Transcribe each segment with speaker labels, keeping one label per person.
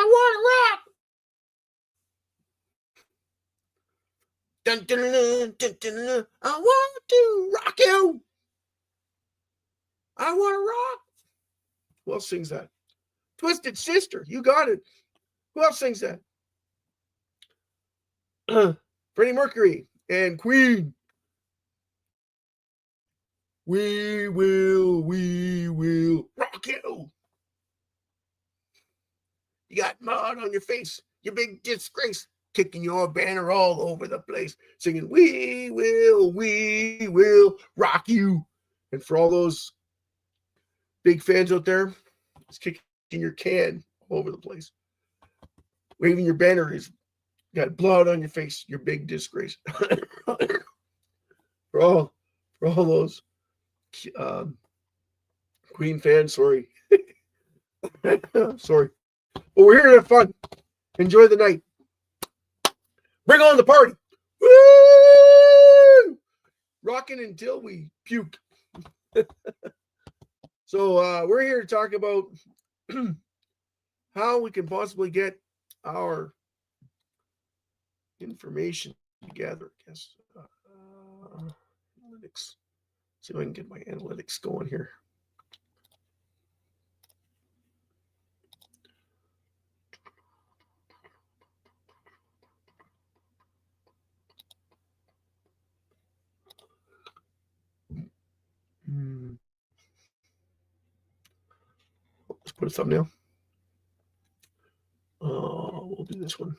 Speaker 1: want to rock. Dun, dun, dun, dun, dun, dun. I want to rock you. I want to rock. Who else sings that? Twisted Sister. You got it. Who else sings that? Freddie Mercury and Queen. We will rock you. You got mud on your face, you big disgrace, kicking your banner all over the place, singing, we will rock you. And for all those big fans out there, it's kicking your can all over the place. Waving your banner is got blood on your face, your big disgrace. for all those Queen fans, sorry. Sorry. But we're here to have fun. Enjoy the night. Bring on the party. Woo! Rocking until we puke. So we're here to talk about how we can possibly get our information together. I guess analytics. See if I can get my analytics going here. Let's put a thumbnail. We'll do this one.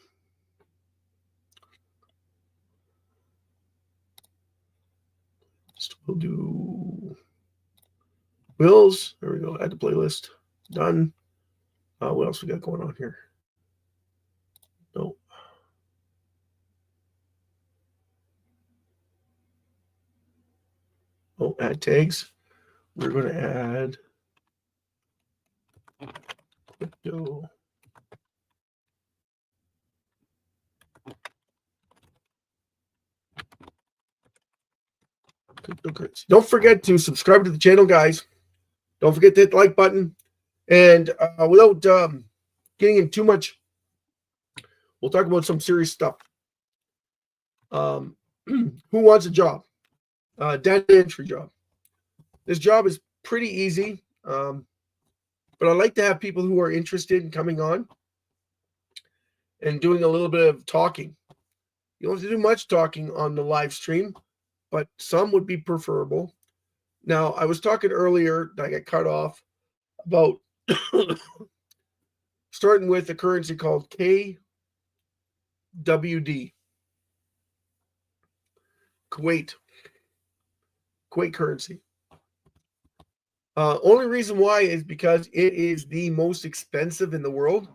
Speaker 1: We'll do Wills. There we go. Add to playlist. Done. What else we got going on here? No. Oh, add tags. We're going to add crypto. Cryptocurrency. Don't forget to subscribe to the channel, guys. Don't forget to hit the like button. And without getting in too much, we'll talk about some serious stuff. Who wants a job? Data entry job. This job is pretty easy, but I like to have people who are interested in coming on and doing a little bit of talking. You don't have to do much talking on the live stream, but some would be preferable. Now, I was talking earlier, I got cut off, about starting with a currency called KWD. Kuwait currency. Only reason why is because it is the most expensive in the world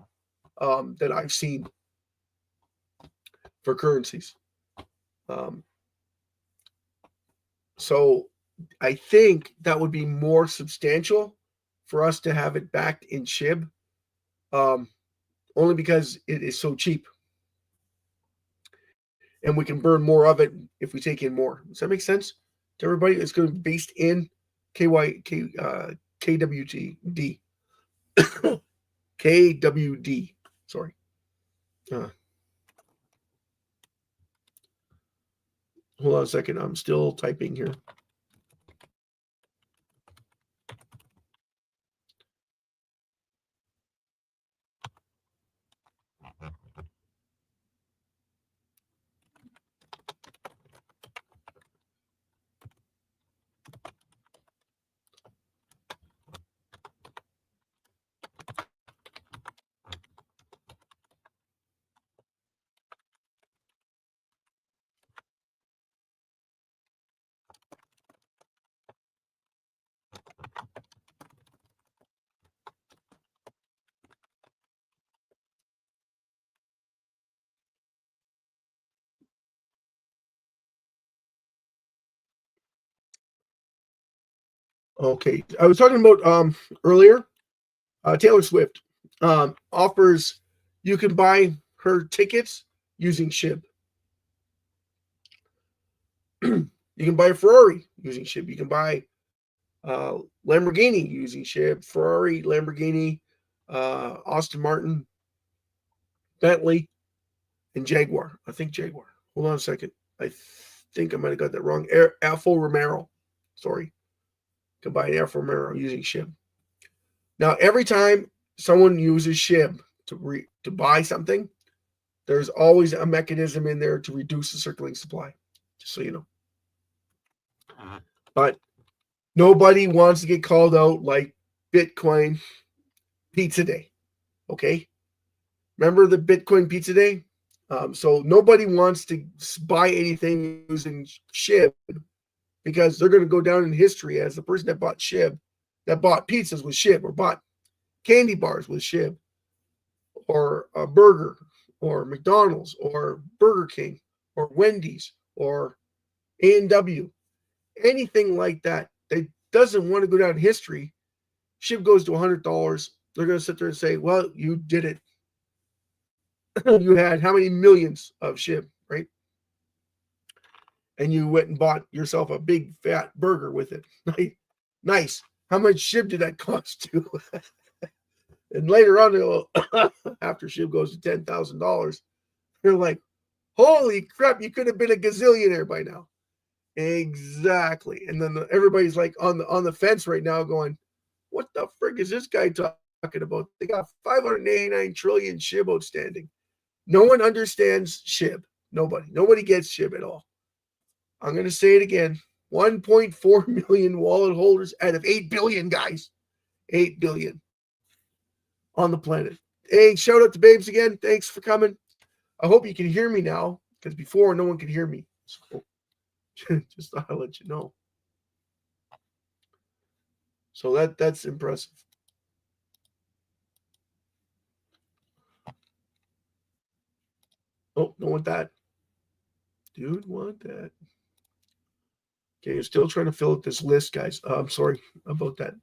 Speaker 1: that I've seen for currencies. So I think that would be more substantial for us to have it backed in SHIB, only because it is so cheap. And we can burn more of it if we take in more. Does that make sense to everybody? It's going to be based in KWD. KWD. Sorry. Hold on a second. I'm still typing here. Okay, I was talking about earlier. Taylor Swift offers you can buy her tickets using SHIB. You can buy a Ferrari using SHIB. You can buy Lamborghini using SHIB. Ferrari, Lamborghini, Aston Martin, Bentley, and Jaguar. I think Jaguar. Hold on a second. I think I might have got that wrong. Alfa Romero. Sorry. Combine Alfa Romero using SHIB. Now, every time someone uses SHIB to buy something, there's always a mechanism in there to reduce the circulating supply, just so you know. But nobody wants to get called out like Bitcoin Pizza Day. Okay? Remember the Bitcoin Pizza Day? So nobody wants to buy anything using SHIB because they're going to go down in history as the person that bought SHIB, that bought pizzas with SHIB, or bought candy bars with SHIB, or a burger, or McDonald's, or Burger King, or Wendy's, or A&W, anything like that. That doesn't want to go down in history. SHIB goes to $100. They're going to sit there and say, well, you did it. You had how many millions of SHIB, right? And you went and bought yourself a big fat burger with it. Nice. How much SHIB did that cost you? And later on, after SHIB goes to $10,000, they're like, holy crap, you could have been a gazillionaire by now. Exactly. And then everybody's like on the fence right now going, what the frick is this guy talking about? They got 589 trillion SHIB outstanding. No one understands SHIB. Nobody gets SHIB at all. I'm going to say it again. 1.4 million wallet holders out of 8 billion, guys. 8 billion on the planet. Hey, shout out to Babes again. Thanks for coming. I hope you can hear me now, because before no one could hear me. So just thought I'd let you know. So that's impressive. Oh, don't want that. Dude, want that. Okay, you're still trying to fill out this list, guys. I'm sorry about that.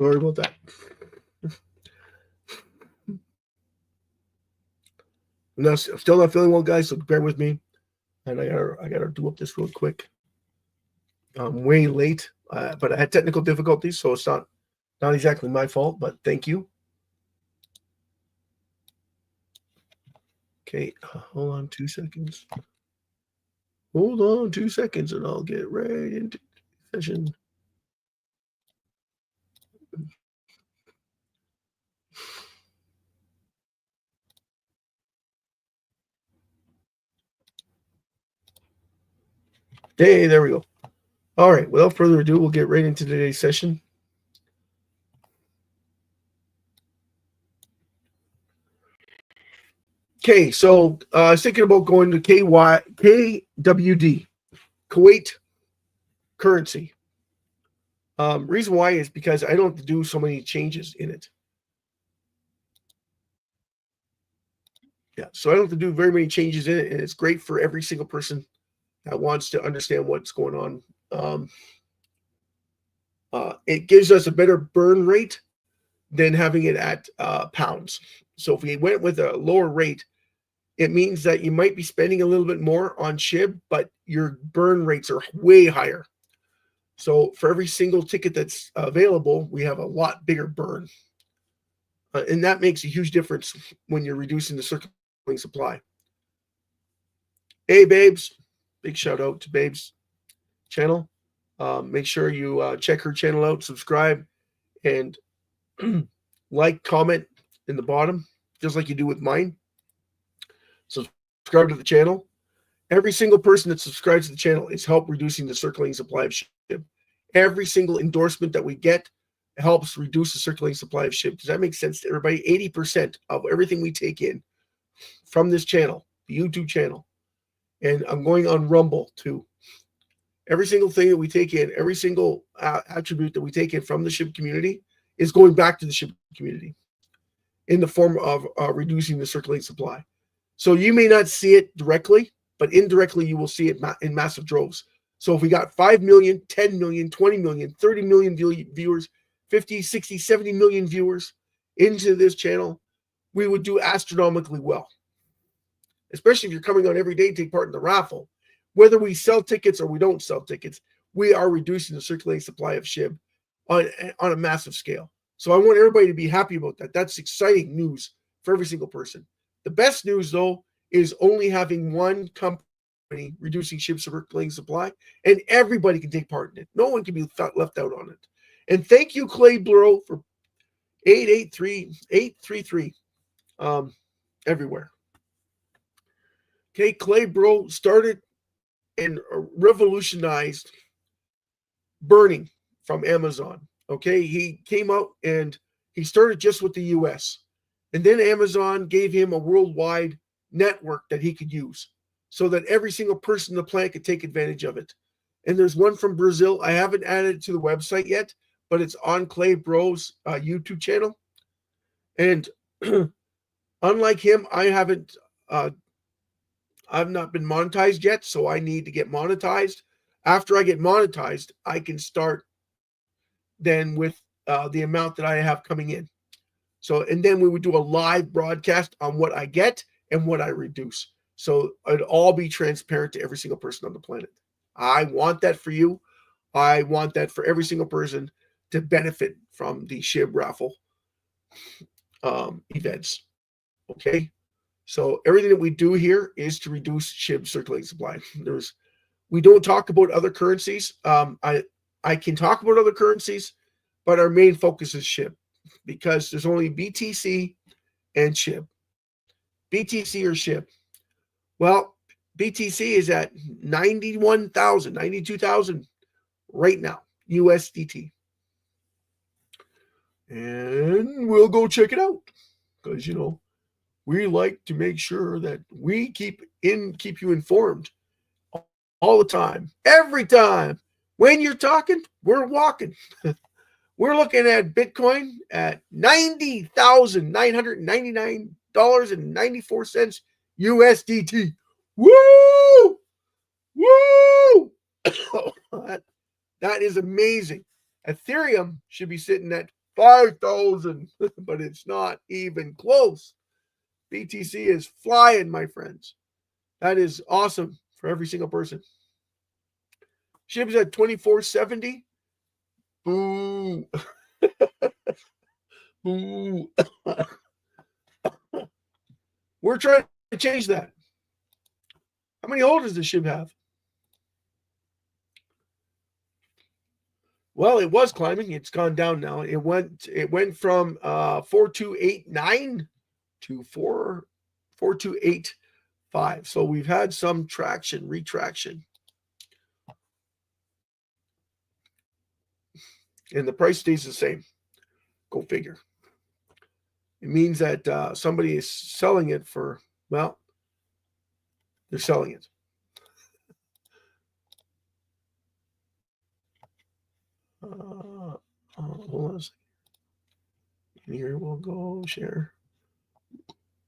Speaker 1: Sorry about that. I'm still not feeling well, guys, so bear with me. And I gotta do up this real quick. I'm way late, but I had technical difficulties, so it's not exactly my fault, but thank you. Okay, hold on 2 seconds. Hold on 2 seconds, and I'll get right into the session. Hey, there we go. All right, without further ado, we'll get right into today's session. Okay, so I was thinking about going to KWD, Kuwait currency. Reason why is because I don't have to do so many changes in it. Yeah, so I don't have to do very many changes in it, and it's great for every single person that wants to understand what's going on. It gives us a better burn rate than having it at pounds. So if we went with a lower rate, it means that you might be spending a little bit more on SHIB, but your burn rates are way higher. So for every single ticket that's available, we have a lot bigger burn. And that makes a huge difference when you're reducing the circulating Supply. Hey, Babes. Big shout out to Babes channel. Make sure you check her channel out, subscribe, and like, comment in the bottom, just like you do with mine. Subscribe to the channel. Every single person that subscribes to the channel is help reducing the circulating supply of SHIB. Every single endorsement that we get helps reduce the circulating supply of SHIB. Does that make sense to everybody? 80% of everything we take in from this channel, the YouTube channel, and I'm going on Rumble too. Every single thing that we take in, every single attribute that we take in from the SHIB community is going back to the SHIB community in the form of reducing the circulating supply. So you may not see it directly, but indirectly you will see it in massive droves. So if we got 5 million, 10 million, 20 million, 30 million viewers, 50, 60, 70 million viewers into this channel, we would do astronomically well. Especially if you're coming on every day to take part in the raffle. Whether we sell tickets or we don't sell tickets, we are reducing the circulating supply of SHIB on a massive scale. So I want everybody to be happy about that. That's exciting news for every single person. The best news, though, is only having one company reducing SHIB circulating supply, and everybody can take part in it. No one can be left out on it. And thank you, Clay Bluro, for 833 everywhere. Okay, Clay Bro started and revolutionized burning from Amazon. Okay, he came out and he started just with the US. And then Amazon gave him a worldwide network that he could use so that every single person on the planet could take advantage of it. And there's one from Brazil. I haven't added it to the website yet, but it's on Clay Bro's YouTube channel. And unlike him, I've not been monetized yet, so I need to get monetized. After I get monetized, I can start then with the amount that I have coming in. So, and then we would do a live broadcast on what I get and what I reduce. So it'd all be transparent to every single person on the planet. I want that for you. I want that for every single person to benefit from the SHIB raffle events. Okay. So everything that we do here is to reduce SHIB circulating supply. We don't talk about other currencies. I can talk about other currencies, but our main focus is SHIB because there's only BTC and SHIB. BTC or SHIB. Well, BTC is at 91,000, 92,000 right now, USDT. And we'll go check it out because, you know, we like to make sure that we keep you informed all the time, every time. When you're talking, we're walking. We're looking at Bitcoin at $90,999.94 USDT. Woo! Woo! That is amazing. Ethereum should be sitting at 5,000, but it's not even close. BTC is flying, my friends. That is awesome for every single person. SHIB's at 2470. Boo. Boo. We're trying to change that. How many holders does SHIB have? Well, it was climbing. It's gone down now. It went from 4289 to 4285. So we've had some retraction. And the price stays the same. Go figure. It means that somebody is selling it for, well, they're selling it. Hold on a second. Here we'll go share.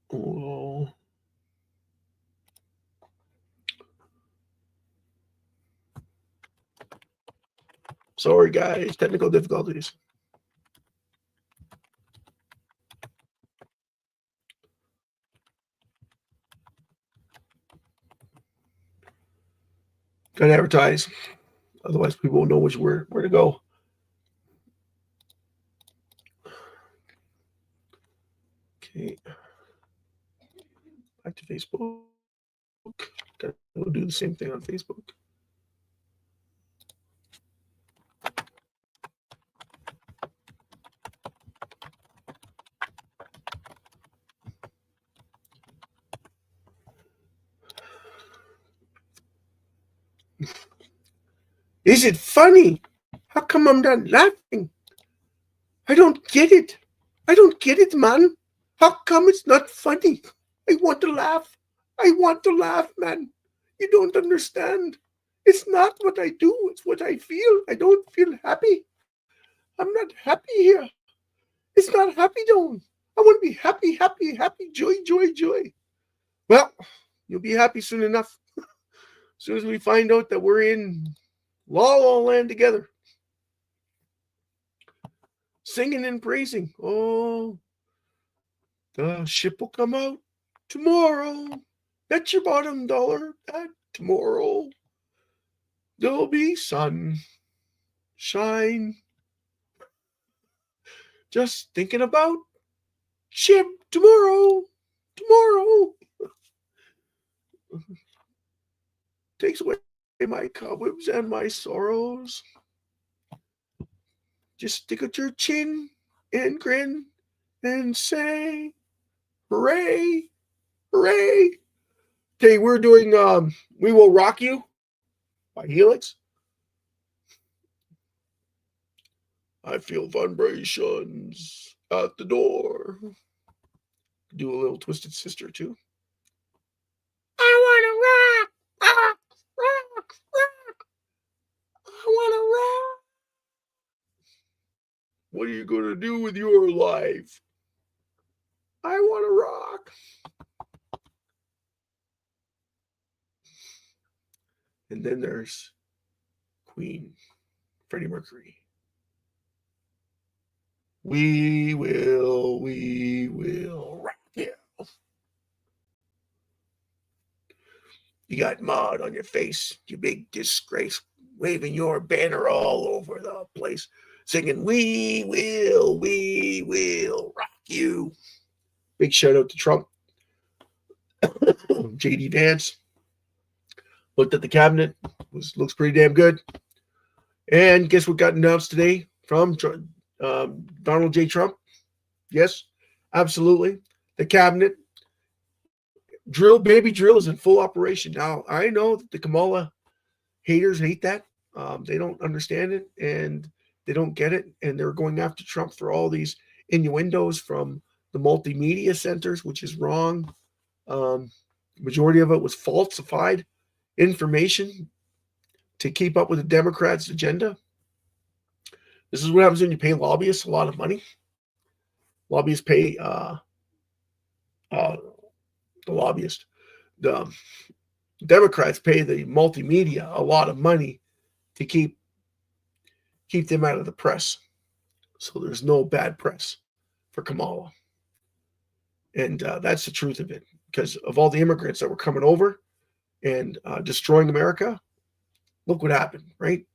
Speaker 1: Whoa. Sorry, guys. Technical difficulties. Gotta advertise. Otherwise, people won't know where to go. Okay. Back to Facebook. Gotta go do the same thing on Facebook. Is it funny? How come I'm not laughing? I don't get it. I don't get it, man. How come it's not funny? I want to laugh. I want to laugh, man. You don't understand. It's not what I do, it's what I feel. I don't feel happy. I'm not happy here. It's not happy, Don. I want to be happy, happy, happy, joy, joy, joy. Well, you'll be happy soon enough. As soon as we find out that we're in La La Land together. Singing and praising. Oh, the ship will come out tomorrow. Bet your bottom dollar that tomorrow there'll be sun, shine. Just thinking about SHIB tomorrow. Takes away my cobwebs and my sorrows. Just stick out your chin and grin and say, hooray, hooray. Okay, we're doing We Will Rock You by Helix. I feel vibrations at the door. Do a little Twisted Sister too. I want to rock. I want to rock. What are you going to do with your life? I want to rock. And then there's Queen, Freddie Mercury. We will rock you. You got mud on your face, you big disgrace, waving your banner all over the place, singing, we will rock you. Big shout out to Trump. JD Vance looked at the cabinet, looks pretty damn good. And guess what got announced today from Donald J. Trump? Yes, absolutely. The cabinet baby drill is in full operation. Now, I know that the Kamala haters hate that. They don't understand it and they don't get it. And they're going after Trump for all these innuendos from the multimedia centers, which is wrong. Majority of it was falsified information to keep up with the Democrats' agenda. This is what happens when you pay lobbyists a lot of money. Lobbyists pay the Democrats pay the multimedia a lot of money to keep them out of the press. So there's no bad press for Kamala. And that's the truth of it. Because of all the immigrants that were coming over and destroying America, look what happened, right?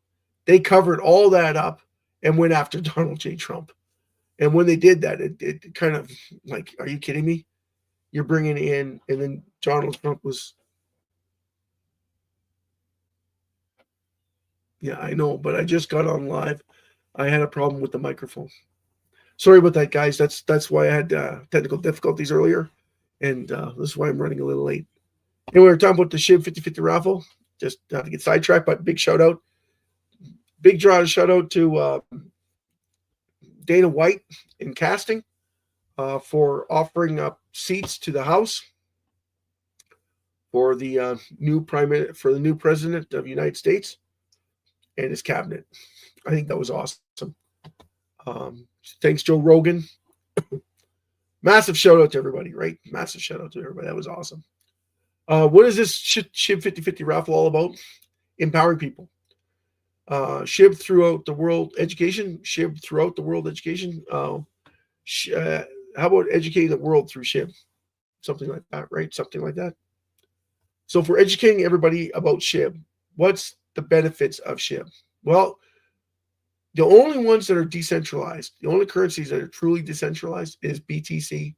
Speaker 1: They covered all that up and went after Donald J. Trump. And when they did that, it kind of like, are you kidding me? You're bringing in, and then Donald Trump was, yeah, I know, but I just got on live. I had a problem with the microphone. Sorry about that, guys. That's why I had technical difficulties earlier, and this is why I'm running a little late. And we were talking about the SHIB 50/50 raffle. Just not to get sidetracked, but big shout out, shout out to Dana White in casting for offering up seats to the House for the new president of the United States and his cabinet. I think that was awesome. Thanks, Joe Rogan. Massive shout out to everybody, right? Massive shout out to everybody. That was awesome. What is this SHIB 50/50 raffle all about? Empowering people. SHIB throughout the world education. SHIB throughout the world education. How about educating the world through SHIB? Something like that, right? Something like that. So for educating everybody about SHIB, what's the benefits of SHIB? Well, the only ones that are decentralized, the only currencies that are truly decentralized is BTC,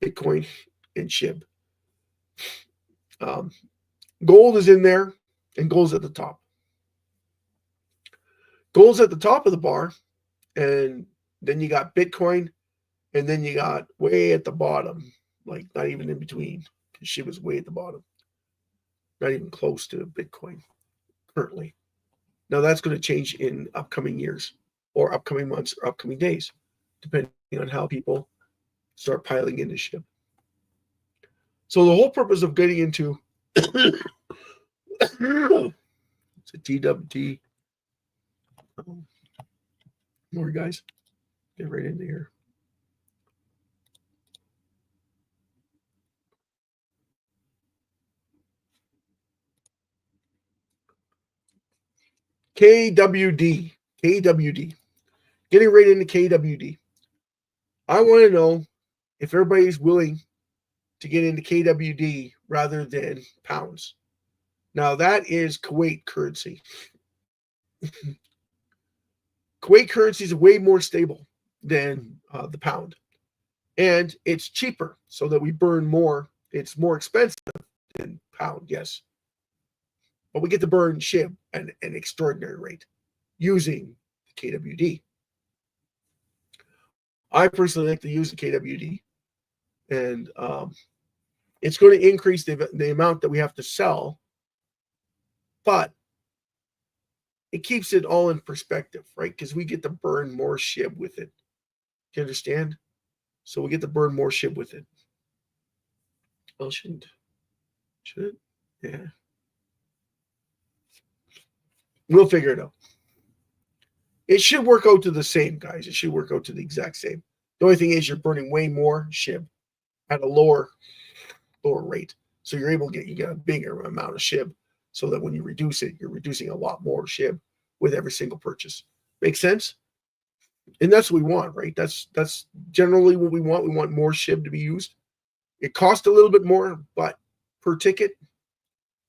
Speaker 1: Bitcoin, and SHIB. Gold is in there, and gold's at the top. Gold's at the top of the bar, and then you got Bitcoin, and then you got way at the bottom, like not even in between, because SHIB was way at the bottom, not even close to Bitcoin currently. Now that's going to change in upcoming years, or upcoming months, or upcoming days, depending on how people start piling into SHIB. So the whole purpose of getting into it's a TWT. More guys, get right into here. KWD. KWD. Getting right into KWD. I want to know if everybody's willing to get into KWD rather than pounds. Now, that is Kuwait currency. Kuwait currency is way more stable than the pound. And it's cheaper so that we burn more. It's more expensive than pound, yes. But we get to burn SHIB at an extraordinary rate using the KWD. I personally like to use the KWD, and it's going to increase the amount that we have to sell, but it keeps it all in perspective, right? Because we get to burn more SHIB with it. Do you understand? So we get to burn more SHIB with it. Well, shouldn't. Should it? Yeah. We'll figure it out. It should work out to the same, guys. It should work out to the exact same. The only thing is you're burning way more SHIB at a lower rate. So you're able to get a bigger amount of SHIB so that when you reduce it, you're reducing a lot more SHIB with every single purchase. Make sense? And that's what we want, right? That's generally what we want. We want more SHIB to be used. It costs a little bit more, but per ticket,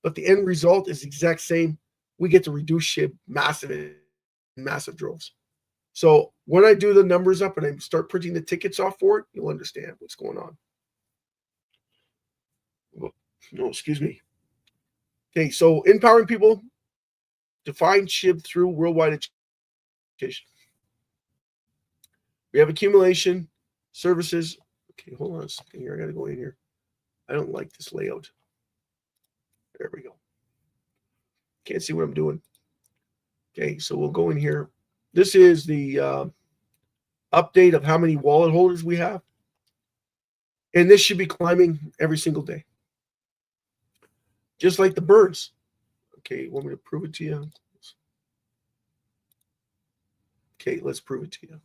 Speaker 1: but the end result is the exact same. We get to reduce SHIB massive droves. So when I do the numbers up and I start printing the tickets off for it, you'll understand what's going on. No, excuse me. Okay, so empowering people to find SHIB through worldwide education. We have accumulation, services. Okay, hold on a second here. I got to go in here. I don't like this layout. There we go. Can't see what I'm doing. Okay, so we'll go in here. This is the update of how many wallet holders we have. And this should be climbing every single day. Just like the birds. Okay, you want me to prove it to you? Okay, let's prove it to you.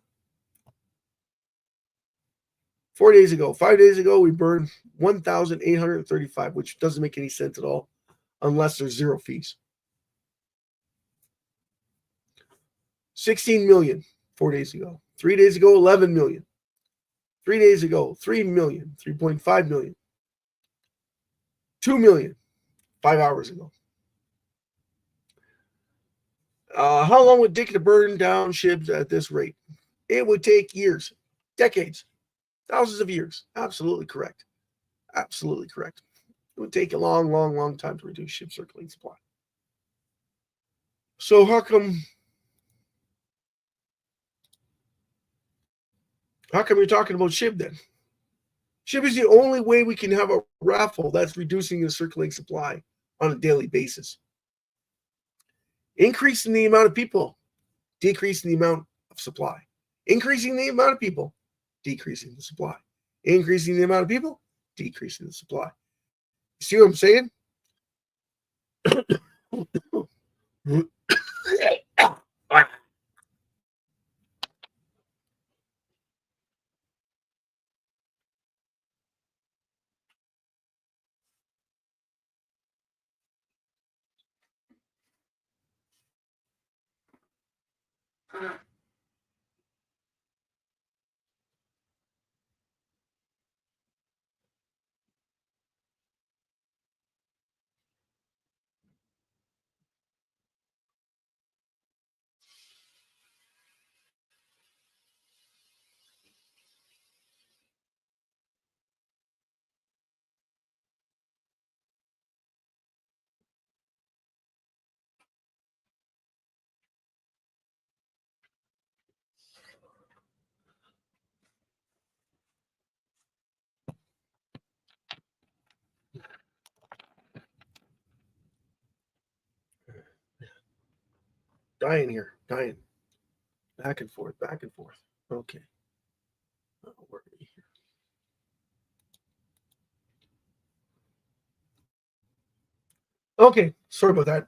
Speaker 1: 4 days ago, 5 days ago, we burned 1,835, which doesn't make any sense at all unless there's zero fees. 16 million 4 days ago. 3 days ago, 11 million. 3 days ago, 3 million, 3.5 million. 2 million 5 hours ago. How long would it take to burn down SHIBs at this rate? It would take years, decades, thousands of years. Absolutely correct. Absolutely correct. It would take a long, long, long time to reduce SHIB circulating supply. So how come you're talking about SHIB then? SHIB is the only way we can have a raffle that's reducing the circulating supply on a daily basis. Increasing the amount of people, decreasing the amount of supply. Increasing the amount of people, decreasing the supply. Increasing the amount of people, decreasing the supply. You see what I'm saying? dying here. Dying. Back and forth, back and forth. Okay. Where are we here? Okay. Sorry about that.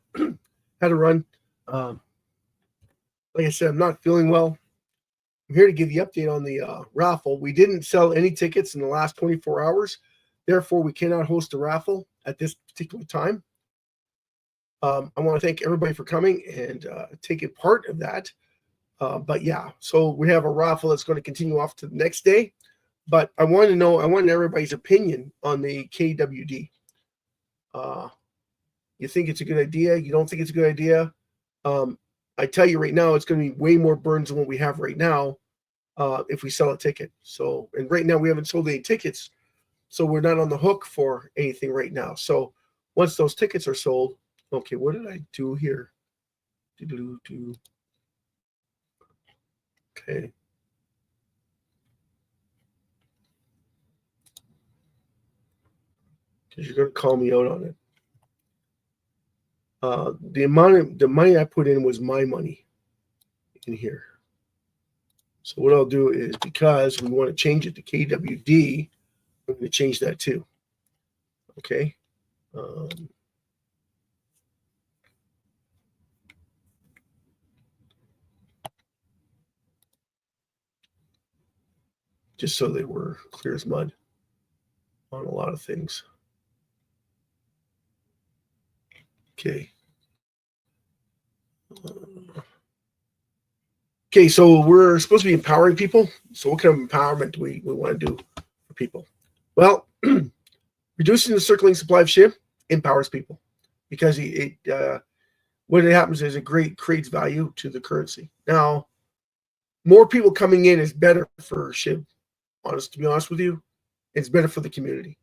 Speaker 1: Had to run. Like I said, I'm not feeling well. I'm here to give you update on the raffle. We didn't sell any tickets in the last 24 hours. Therefore, we cannot host a raffle at this particular time. I want to thank everybody for coming and taking part of that. But yeah, so we have a raffle that's going to continue off to the next day. But I want everybody's opinion on the KWD. You think it's a good idea? You don't think it's a good idea? I tell you right now, it's going to be way more burns than what we have right now if we sell a ticket. So, and right now we haven't sold any tickets, so we're not on the hook for anything right now. So once those tickets are sold, okay, what did I do here? Okay. Because you're going to call me out on it. The money I put in was my money in here. So what I'll do is, because we want to change it to KWD, I'm going to change that too. Okay. Just so they were clear as mud on a lot of things. Okay. Okay, so we're supposed to be empowering people. So what kind of empowerment do we want to do for people? Well, reducing the circulating supply of SHIB empowers people, because what happens is it creates value to the currency. Now, more people coming in is better for SHIB. To be honest with you, it's better for the community.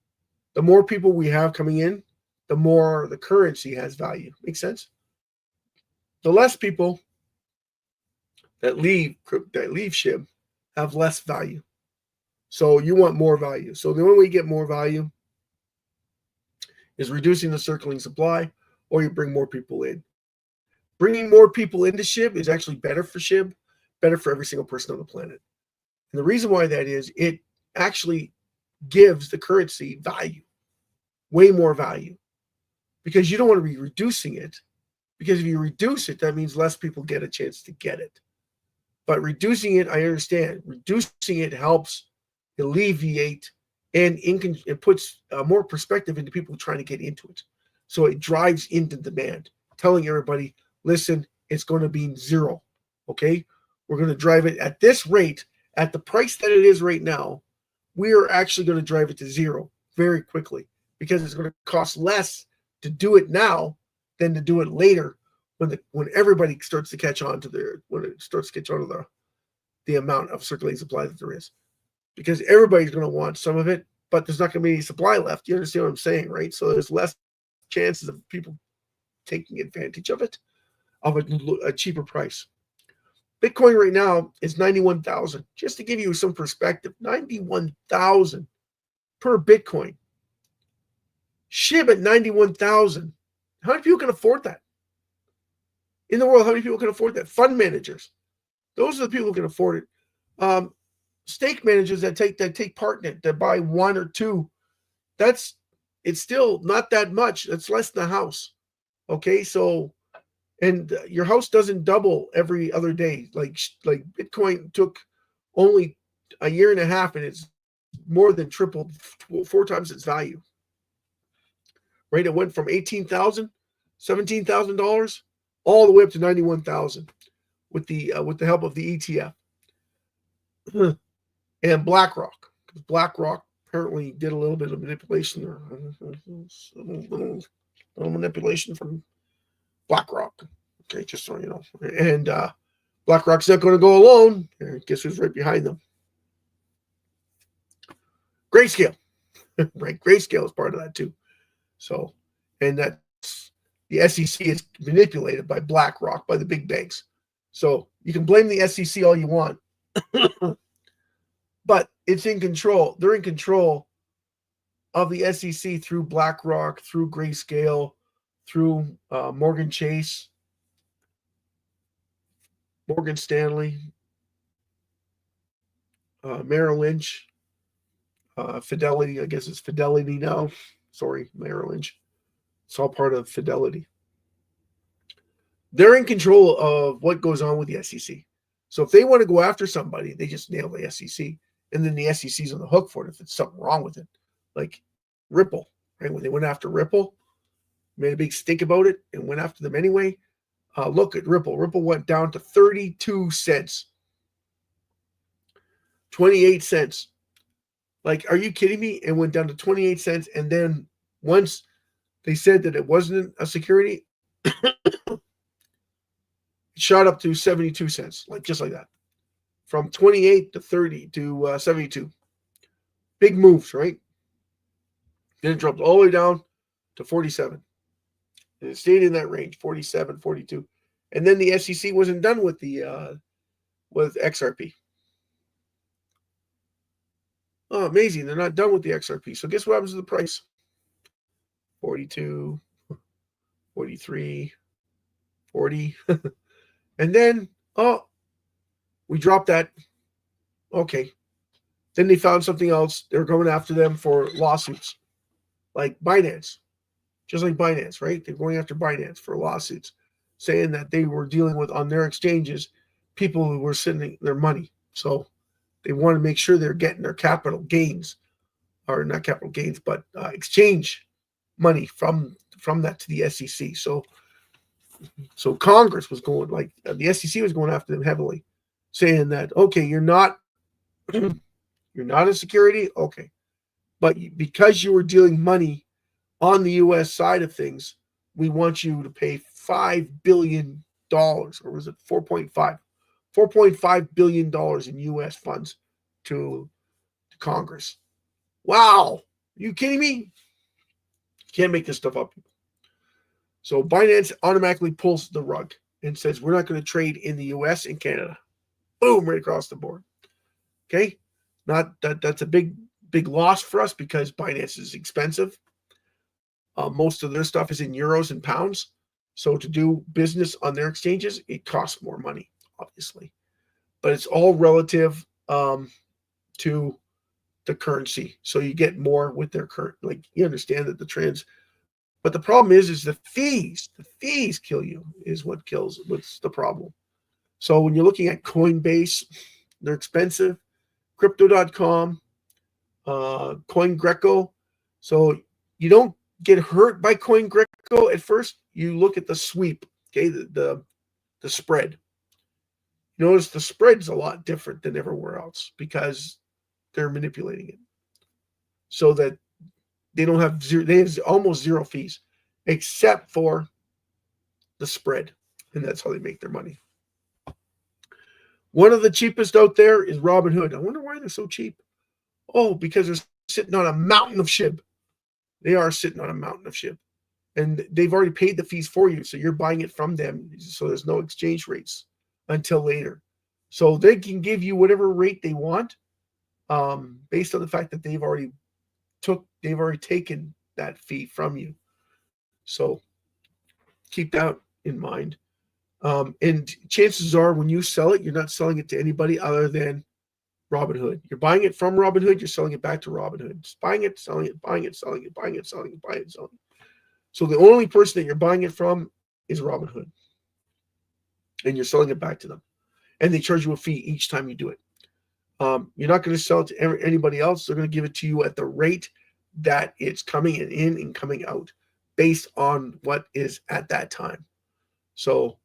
Speaker 1: The more people we have coming in, the more the currency has value. Make sense? The less people that leave SHIB have less value. So you want more value. So the only way you get more value is reducing the circulating supply, or you bring more people in. Bringing more people into SHIB is actually better for SHIB, better for every single person on the planet. And the reason why that is, it actually gives the currency value, way more value, because you don't want to be reducing it. Because if you reduce it, that means less people get a chance to get it. But reducing it, I understand. Reducing it helps alleviate and it puts more perspective into people trying to get into it. So it drives into demand, telling everybody, listen, it's going to be zero. Okay? We're going to drive it at this rate, at the price that it is right now. We are actually going to drive it to zero very quickly, because it's going to cost less to do it now than to do it later, when everybody starts to catch on to the amount of circulating supply that there is, because everybody's going to want some of it, but there's not going to be any supply left. You understand what I'm saying, right? So there's less chances of people taking advantage of it, of a cheaper price. Bitcoin right now is 91,000. Just to give you some perspective, 91,000 per Bitcoin. SHIB at 91,000. How many people can afford that? In the world, how many people can afford that? Fund managers. Those are the people who can afford it. Stake managers that take part in it, that buy one or two. It's still not that much. It's less than a house. Okay, so, and your house doesn't double every other day. Like Bitcoin took only a year and a half, and it's more than tripled, 4 times its value. Right, it went from $18,000, $17,000, all the way up to 91,000 with the help of the ETF and BlackRock. BlackRock apparently did a little bit of manipulation there, little manipulation from BlackRock. Okay, just so you know. And BlackRock's not going to go alone. Guess who's right behind them? Grayscale. Right, Grayscale is part of that too. So, and that's the SEC is manipulated by BlackRock, by the big banks. So you can blame the SEC all you want, but it's in control. They're in control of the SEC through BlackRock, through Grayscale, through Morgan Chase. Morgan Stanley, Merrill Lynch, Fidelity. I guess it's Fidelity now. Sorry, Merrill Lynch. It's all part of Fidelity. They're in control of what goes on with the SEC. So if they want to go after somebody, they just nail the SEC. And then the SEC's on the hook for it if it's something wrong with it. Like Ripple, right? When they went after Ripple, made a big stink about it and went after them anyway. Look at Ripple. Ripple went down to 32 cents. 28 cents. Like, are you kidding me? It went down to 28 cents. And then once they said that it wasn't a security, it shot up to 72 cents, like just like that. From 28 to 30 to 72. Big moves, right? Then it dropped all the way down to 47. And it stayed in that range, 47, 42. And then the SEC wasn't done with the with XRP. Oh, amazing. They're not done with the XRP. So guess what happens to the price? 42, 43, 40. And then, we dropped that. Okay. Then they found something else. They're going after them for lawsuits. Like Binance. Just like Binance, right? They're going after Binance for lawsuits, saying that they were dealing with, on their exchanges, people who were sending their money. So they want to make sure they're getting their capital gains, or not capital gains, but exchange money from that to the SEC. So Congress was going, like the SEC was going after them heavily, saying that, okay, you're not a security, okay, but because you were dealing money on the U.S. side of things, we want you to pay $5 billion, or was it 4.5 billion dollars in U.S. funds to Congress. Wow, are you kidding me? Can't make this stuff up. So Binance automatically pulls the rug and says, we're not going to trade in the U.S. and Canada. Boom, right across the board. Okay, that's a big loss for us because Binance is expensive. Most of their stuff is in euros and pounds. So to do business on their exchanges, it costs more money, obviously. But it's all relative to the currency. So you get more with their current, like you understand that the trends. But the problem is the fees. The fees kill you is what's the problem. So when you're looking at Coinbase, they're expensive. Crypto.com, CoinGecko. So you don't get hurt by CoinGecko at first. You look at the sweep, okay, the spread. Notice the spread's a lot different than everywhere else because they're manipulating it so that they have almost zero fees except for the spread, and that's how they make their money. One of the cheapest out there is Robinhood. I wonder why they're so cheap. Oh, because they're sitting on a mountain of SHIB. They are sitting on a mountain of SHIB. And they've already paid the fees for you, so you're buying it from them. So there's no exchange rates until later. So they can give you whatever rate they want based on the fact that they've already taken that fee from you. So keep that in mind. And chances are when you sell it, you're not selling it to anybody other than Robinhood. You're buying it from Robinhood, you're selling it back to Robinhood. Just buying it, selling it, buying it, selling it, buying it, selling it, buying it, selling it. So the only person that you're buying it from is Robinhood. And you're selling it back to them. And they charge you a fee each time you do it. You're not going to sell it to anybody else. They're going to give it to you at the rate that it's coming in and coming out based on what is at that time. So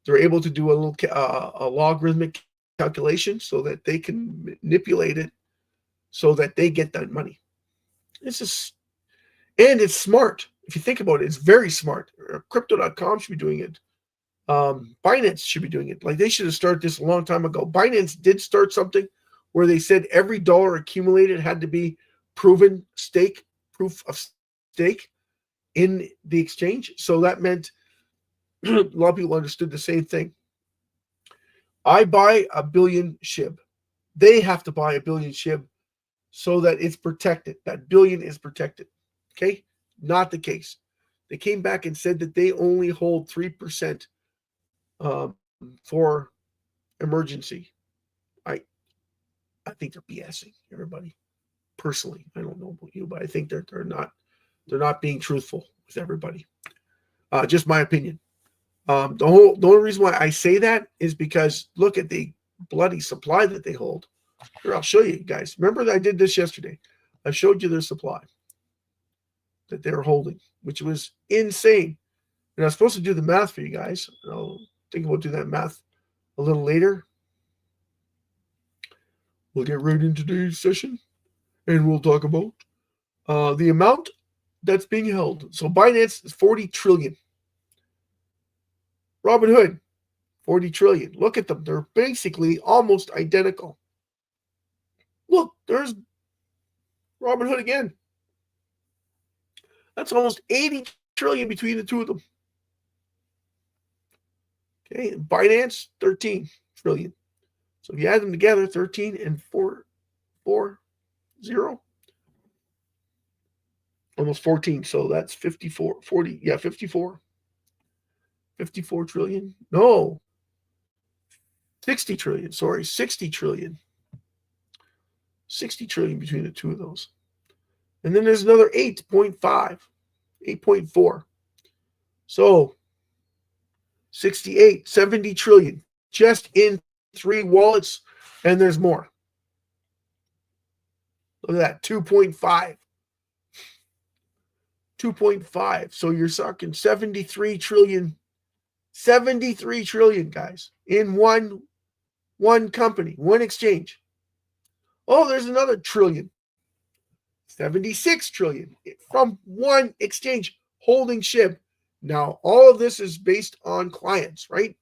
Speaker 1: they're able to do a logarithmic calculation so that they can manipulate it so that they get that money. And it's smart. If you think about it, it's very smart. Crypto.com should be doing it. Binance should be doing it. Like they should have started this a long time ago. Binance did start something where they said every dollar accumulated had to be proof of stake in the exchange. So that meant a lot of people understood the same thing. I buy 1 billion SHIB. They have to buy 1 billion SHIB so that it's protected. That billion is protected. Okay? Not the case. They came back and said that they only hold 3% for emergency. I think they're BSing everybody. Personally, I don't know about you, but I think they're not being truthful with everybody. Just my opinion. The only reason why I say that is because look at the bloody supply that they hold. Here, I'll show you guys. Remember that I did this yesterday. I showed you their supply that they're holding, which was insane. And I was supposed to do the math for you guys. I'll think about doing that math a little later. We'll get right into today's session, and we'll talk about the amount that's being held. So Binance is 40 trillion. Robinhood, 40 trillion. Look at them. They're basically almost identical. Look, there's Robinhood again. That's almost 80 trillion between the two of them. Okay, and Binance, 13 trillion. So if you add them together, 13 and 0, almost 14. So that's 54, 40. Yeah, 54. 54 trillion. No. 60 trillion. Sorry, 60 trillion. 60 trillion between the two of those. And then there's another 8.5, 8.4. So 68, 70 trillion just in 3 wallets, and there's more. Look at that, 2.5. 2.5. So you're talking 73 trillion. 73 trillion, guys, in one company, one exchange. Oh, there's another trillion. 76 trillion from one exchange holding SHIB. Now, all of this is based on clients, right?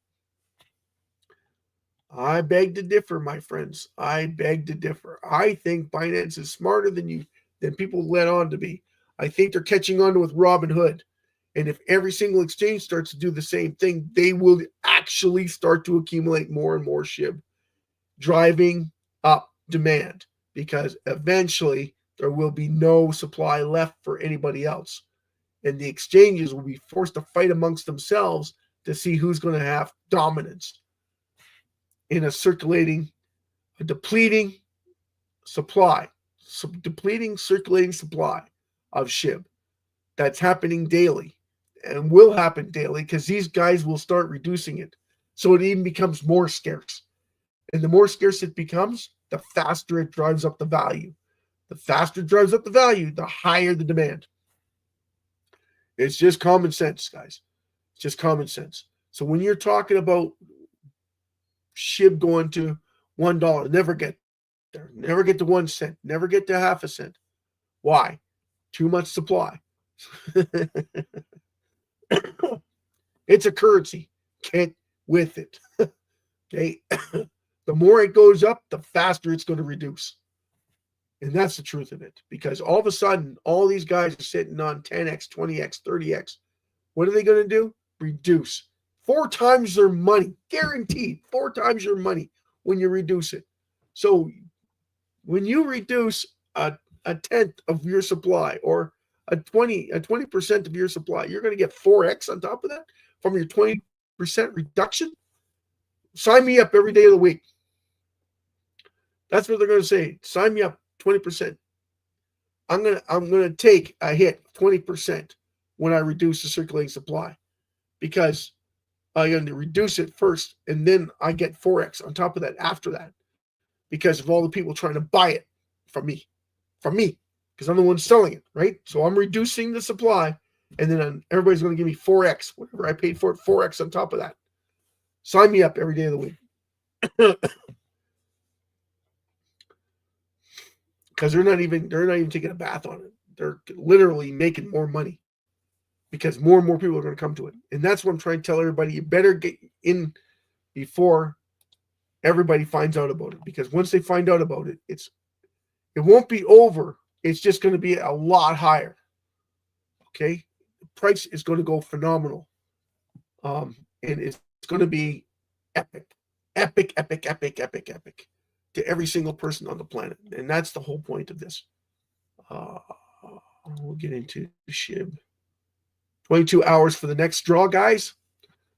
Speaker 1: I beg to differ, my friends. I beg to differ. I think Binance is smarter than people let on to be. I think they're catching on with Robinhood. And if every single exchange starts to do the same thing, they will actually start to accumulate more and more SHIB, driving up demand, because eventually there will be no supply left for anybody else. And the exchanges will be forced to fight amongst themselves to see who's going to have dominance in a depleting supply, circulating supply of SHIB that's happening daily and will happen daily, because these guys will start reducing it. So it even becomes more scarce. And the more scarce it becomes, the faster it drives up the value. The faster it drives up the value, the higher the demand. It's just common sense, guys. It's just common sense. So when you're talking about SHIB going to $1, never get there. Never get to 1 cent. Never get to half a cent. Why? Too much supply. It's a currency. Can't with it. Okay. The more it goes up, the faster it's going to reduce. And that's the truth of it. Because all of a sudden, all these guys are sitting on 10x, 20x, 30x. What are they going to do? Reduce. 4 times their money. Guaranteed. 4 times your money when you reduce it. So when you reduce a tenth of your supply, or a 20% of your supply, you're going to get 4x on top of that from your 20% reduction. Sign me up every day of the week. That's what they're going to say. Sign me up 20%. I'm going to take a hit 20% when I reduce the circulating supply, because I'm going to reduce it first, and then I get 4x on top of that after that, because of all the people trying to buy it from me, because I'm the one selling it, right? So I'm reducing the supply, and then everybody's going to give me 4x, whatever I paid for it, 4x on top of that. Sign me up every day of the week. Because they're not even taking a bath on it. They're literally making more money, because more and more people are going to come to it. And that's what I'm trying to tell everybody. You better get in before everybody finds out about it, because once they find out about it, it won't be over. It's just going to be a lot higher. Okay? The price is going to go phenomenal. And it's going to be epic to every single person on the planet. And that's the whole point of this. We'll get into SHIB. 22 hours for the next draw, guys.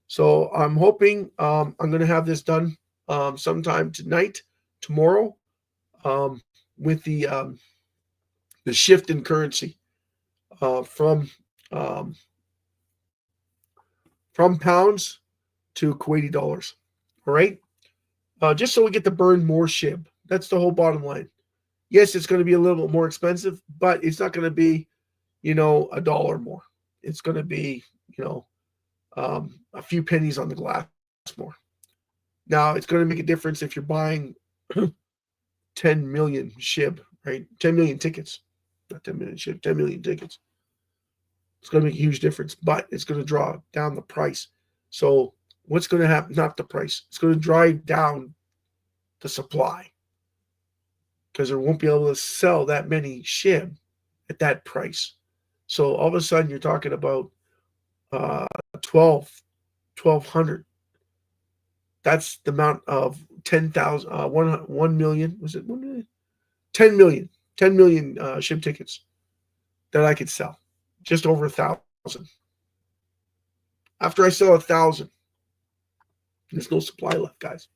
Speaker 1: So I'm hoping I'm going to have this done sometime tonight, tomorrow, with the shift in currency from pounds to Kuwaiti dollars. All right, just so we get to burn more SHIB. That's the whole bottom line. Yes, it's going to be a little bit more expensive, but it's not going to be, $1 more. It's going to be, a few pennies on the glass more. Now, it's going to make a difference if you're buying 10 million SHIB, right? 10 million tickets. Not 10 million SHIB, 10 million tickets. It's going to make a huge difference, but it's going to draw down the price. So what's going to happen? Not the price. It's going to drive down the supply because they won't be able to sell that many SHIB at that price. So all of a sudden you're talking about 1,200. That's the amount of 10,000, 1 million. Was it 1 million? 10 million. 10 million SHIB tickets that I could sell. Just over 1,000. After I sell 1,000, there's no supply left, guys.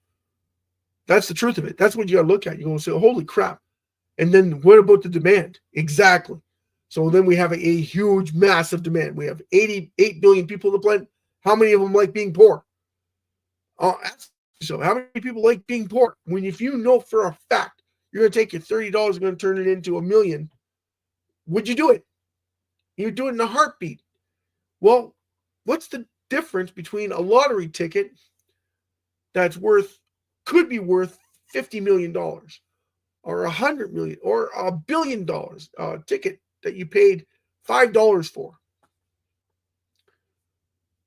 Speaker 1: That's the truth of it. That's what you got to look at. You're going to say, holy crap. And then what about the demand? Exactly. So then we have a huge, massive demand. We have 88 billion people on the planet. How many of them like being poor? So how many people like being poor? If you know for a fact you're going to take your $30 and going to turn it into $1 million, would you do it? You do it in a heartbeat. Well, what's the difference between a lottery ticket that's could be worth $50 million or $100 million or $1 billion ticket that you paid $5 for?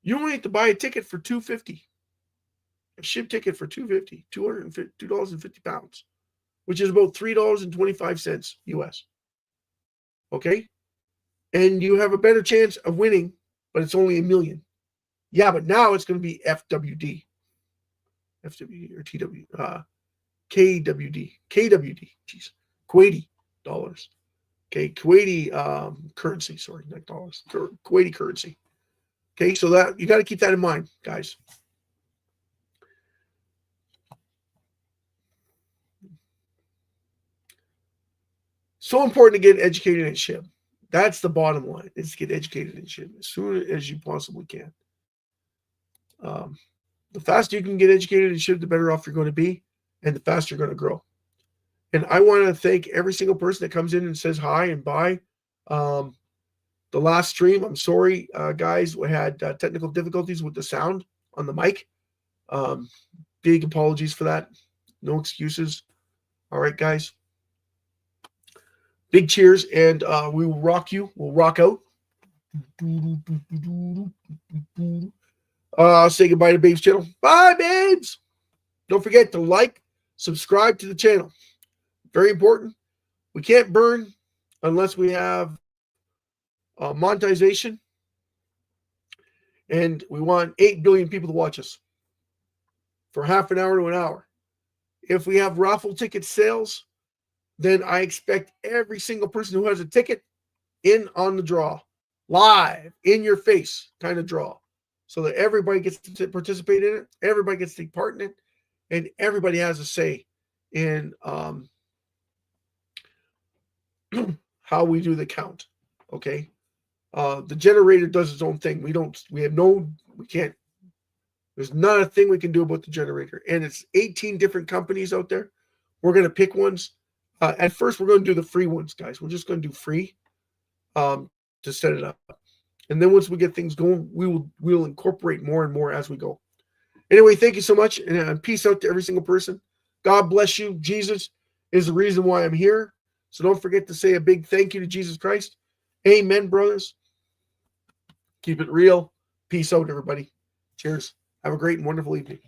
Speaker 1: You only have to buy a ticket for $2.50. A SHIB ticket for $2.50, £2.50, which is about $3.25 US. Okay? And you have a better chance of winning, but it's only $1 million. Yeah, but now it's going to be FWD or TW, KWD, geez, Kuwaiti dollars. Okay, Kuwaiti currency, sorry, not dollars, Kuwaiti currency. Okay, so that you got to keep that in mind, guys. So important to get educated in SHIB. That's the bottom line, is to get educated in SHIB as soon as you possibly can. The faster you can get educated in SHIB, the better off you're going to be, and the faster you're going to grow. And I want to thank every single person that comes in and says hi and bye. The last stream, I'm sorry, guys, we had technical difficulties with the sound on the mic. Big apologies for that. No excuses. All right, guys. Big cheers, and we will rock you. We'll rock out. Say goodbye to Babe's channel. Bye, Babes. Don't forget to like, subscribe to the channel. Very important. We can't burn unless we have monetization. And we want 8 billion people to watch us for half an hour to an hour. If we have raffle ticket sales, then I expect every single person who has a ticket in on the draw, live, in your face kind of draw, so that everybody gets to participate in it, everybody gets to take part in it, and everybody has a say in how we do the count. Okay, the generator does its own thing. We can't. There's not a thing we can do about the generator, and it's 18 different companies out there. We're going to pick ones. At first, we're going to do the free ones, guys. We're just going to do free to set it up. And then once we get things going, we'll incorporate more and more as we go. Anyway, thank you so much, and peace out to every single person. God bless you. Jesus is the reason why I'm here. So don't forget to say a big thank you to Jesus Christ. Amen, brothers. Keep it real. Peace out, everybody. Cheers. Have a great and wonderful evening.